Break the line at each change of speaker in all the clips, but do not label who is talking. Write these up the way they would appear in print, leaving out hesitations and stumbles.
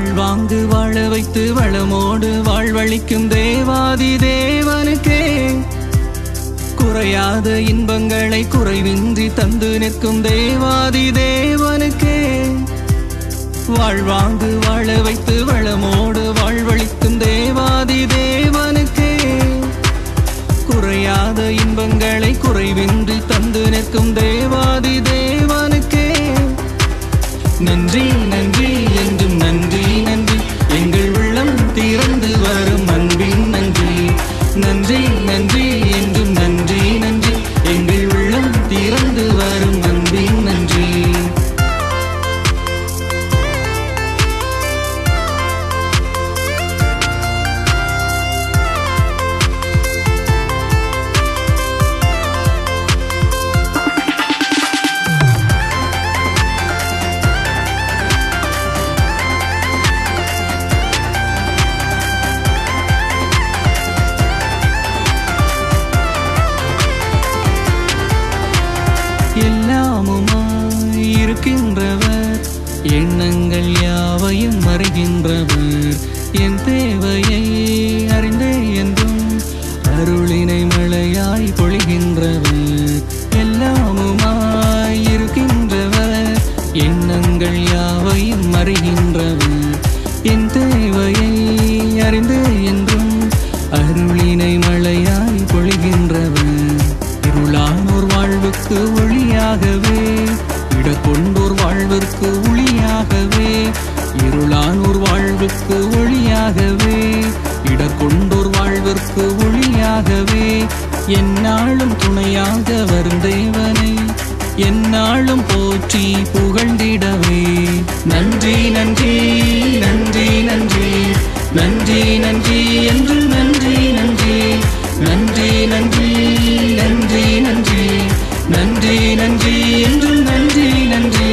வாழ்வாங்கு வாழ வைத்து வளமோடு வாழ்வளிக்கும் தேவாதி தேவனுக்கே குறையாத இன்பங்களை குறைவின்றி தந்து நிற்கும் தேவாதி தேவனுக்கே வாழ்வாங்கு வாழ வைத்து வளமோடு வாழ்வளிக்கும் தேவாதி தேவனுக்கே குறையாத இன்பங்களை குறைவின்றி தந்து நிற்கும் தேவாதி தேவனுக்கே நன்றி நன்றி என்றும் நன்றி நன்றி எங்கள் உள்ளம் திறந்து வரும் அன்பின் நன்றி நன்றி நன்றி என்றும் நன்றி நன்றி எங்கள் உள்ளம் திறந்து வரும் அன்பின் நன்றி எல்லாமுமாய் இருக்கின்றவர் எண்ணங்கள் யாவையும் அறிகின்றவர் என் தேவையை அறிந்தே என்றும் அருளினை மழையாய் பொழிகின்றவர் எல்லாமுமாய் இருக்கின்றவர் எண்ணங்கள் யாவையும் அறிகின்றவர் என் தேவையை அறிந்தே என்றும் அருளினை மழையாய் பொழிகின்றவர் இருளானோர் வாழ்வுக்கு ஒளியாகவே இடர்கொண்டோர் வாழ்விற்கு ஒளியாகவே இருளானோர் வாழ்வுக்கு ஒளியாகவே இடர்கொண்டோர் வாழ்விற்கு ஒளியாகவே எந்நாளும் துணையாக வரும் தேவனை எந்நாளும் போற்றி புகழ்ந்திடவே நன்றி நன்றி நன்றி நன்றி நன்றி நன்றி என்று நன்றி நன்றி நன்றி நன்றி நன்றி நன்றி நன்றி நன்றி என்று நன்றி நன்றி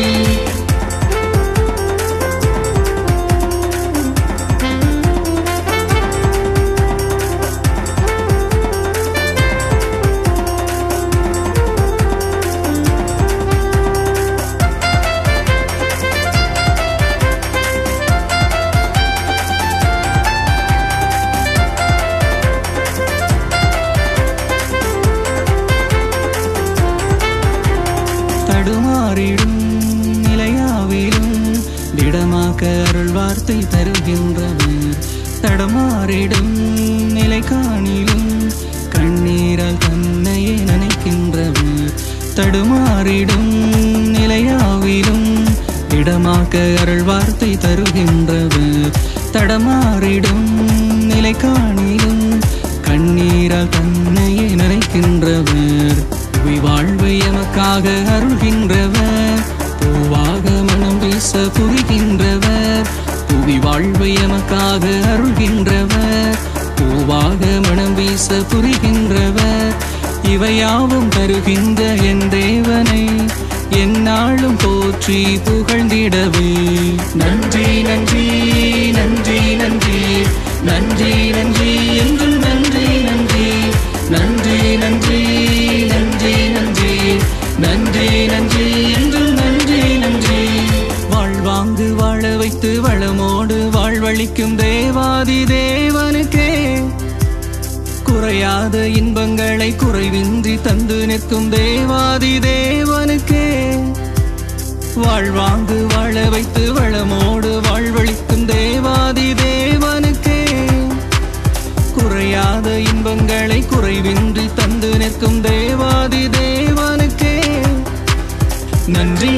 தடுமாறிடும் நிலையாவிலும் திடமாக்க அருள் வார்த்தை தருகின்றவர் தடுமாறிடும் நிலை காணிலும் கண்ணீரால் தன்னையே நினைக்கின்றவர் தடுமாறிடும் நிலையாவிலும் திடமாக்க அருள் வார்த்தை தருகின்றவர் தடமாறிடும் நிலை காணிலும் கண்ணீரால் தன்னையே நினைக்கின்றவர் வாழ்வை எமக்காக அருள்கின்றவர் பூவாக மனம் வீச புரிகின்றவர் புவி வாழ்வை எமக்காக அருள்கின்றவர் பூவாக மனம் வீச புரிகின்றவர் இவையாவும் தருகின்ற என் தேவனை எந்நாளும் போற்றி புகழ்ந்திடவே நன்றி நன்றி நன்றி நன்றி நன்றி நன்றி என்றும் நன்றி நன்றி நன்றி நன்றி நன்றி நன்றி நன்றி நன்றி என்றும் நன்றி நன்றி வாழ்வாங்கு வாழ வைத்து வளமோடு வாழ்வளிக்கும் தேவாதி தேவனுக்கே குறையாத இன்பங்களை குறைவின்றி தந்து நிற்கும் தேவாதி தேவனுக்கே வாழ்வாங்கு வாழ வைத்து வளமோடு வாழ்வளிக்கும் தேவாதி தேவனுக்கே குறையாத இன்பங்களை குறைவின்றி தந்து நிற்கும் தேவாதி தேவனுக்கே நன்றி